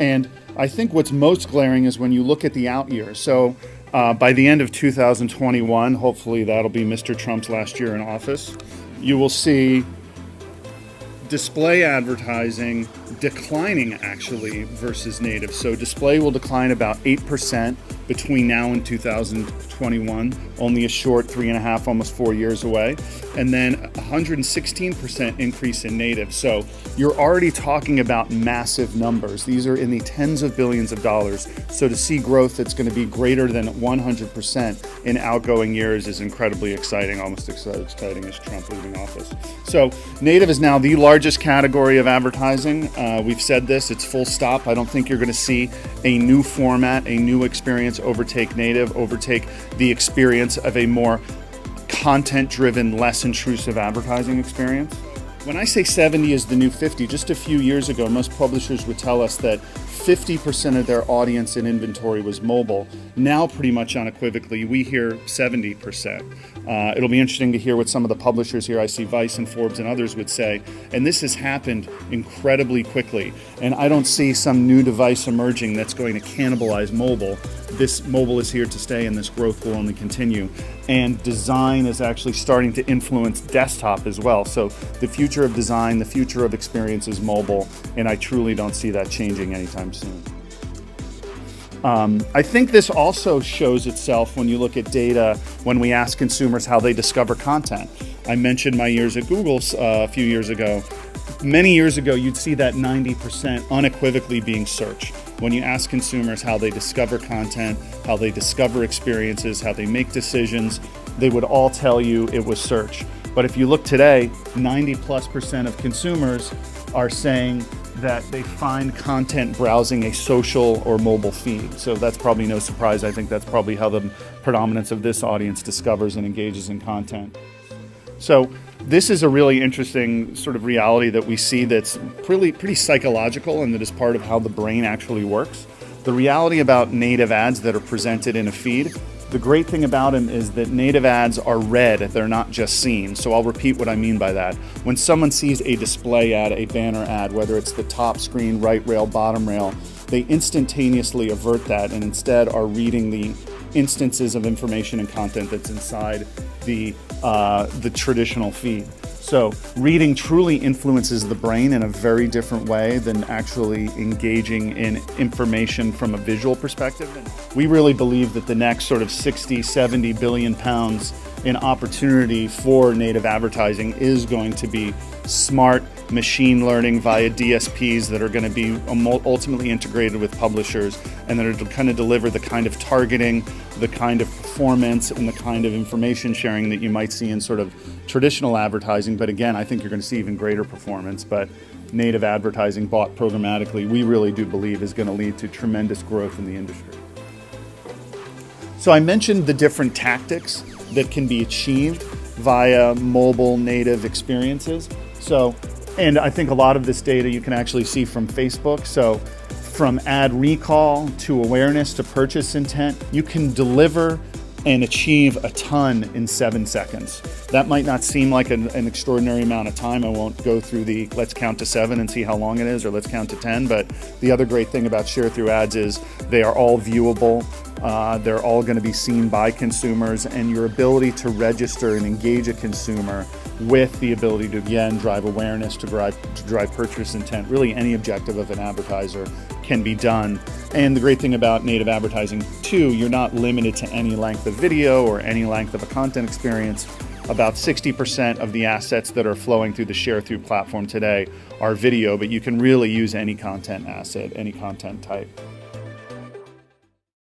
And I think what's most glaring is when you look at the out years. So by the end of 2021, hopefully that'll be Mr. Trump's last year in office, you will see display advertising declining actually versus native. So display will decline about 8% between now and 2021, only a short 3.5, almost 4 years away. And then 116% increase in native. So you're already talking about massive numbers. These are in the tens of billions of dollars. So to see growth that's going to be greater than 100% in outgoing years is incredibly exciting, almost as exciting as Trump leaving office. So native is now the largest category of advertising. We've said this, it's full stop. I don't think you're going to see a new format, a new experience overtake native, overtake the experience of a more content-driven, less intrusive advertising experience. When I say 70 is the new 50, just a few years ago, most publishers would tell us that 50% of their audience and inventory was mobile. Now, pretty much unequivocally, we hear 70%. It'll be interesting to hear what some of the publishers here, I see Vice and Forbes and others, would say. And this has happened incredibly quickly. And I don't see some new device emerging that's going to cannibalize mobile. This mobile is here to stay, and this growth will only continue. And design is actually starting to influence desktop as well. So the future of design, the future of experience is mobile, and I truly don't see that changing anytime soon. I think this also shows itself when you look at data, when we ask consumers how they discover content. I mentioned my years at Google a few years ago. Many years ago, you'd see that 90% unequivocally being search. When you ask consumers how they discover content, how they discover experiences, how they make decisions, they would all tell you it was search. But if you look today, 90+% of consumers are saying that they find content browsing a social or mobile feed. So that's probably no surprise. I think that's probably how the predominance of this audience discovers and engages in content. So this is a really interesting sort of reality that we see that's pretty psychological, and that is part of how the brain actually works. The reality about native ads that are presented in a feed, the great thing about them is that native ads are read, they're not just seen. So I'll repeat what I mean by that. When someone sees a display ad, a banner ad, whether it's the top screen, right rail, bottom rail, they instantaneously avert that and instead are reading the instances of information and content that's inside the traditional feed. So reading truly influences the brain in a very different way than actually engaging in information from a visual perspective. We really believe that the next sort of 60, 70 billion pounds in opportunity for native advertising is going to be smart machine learning via DSPs that are going to be ultimately integrated with publishers, and that are going to deliver the kind of targeting, the kind of performance, and the kind of information sharing that you might see in sort of traditional advertising. But again, I think you're going to see even greater performance. But native advertising bought programmatically, we really do believe is going to lead to tremendous growth in the industry. So I mentioned the different tactics that can be achieved via mobile native experiences. And I think a lot of this data you can actually see from Facebook. So from ad recall to awareness to purchase intent, you can deliver and achieve a ton in 7 seconds. That might not seem like an extraordinary amount of time. I won't go through the let's count to 7 and see how long it is, or let's count to 10. But the other great thing about Sharethrough ads is they are all viewable. They're all going to be seen by consumers, and your ability to register and engage a consumer with the ability to, again, drive awareness, to drive purchase intent, really any objective of an advertiser can be done. And the great thing about native advertising too, you're not limited to any length of video or any length of a content experience. About 60% of the assets that are flowing through the Sharethrough platform today are video, but you can really use any content asset, any content type.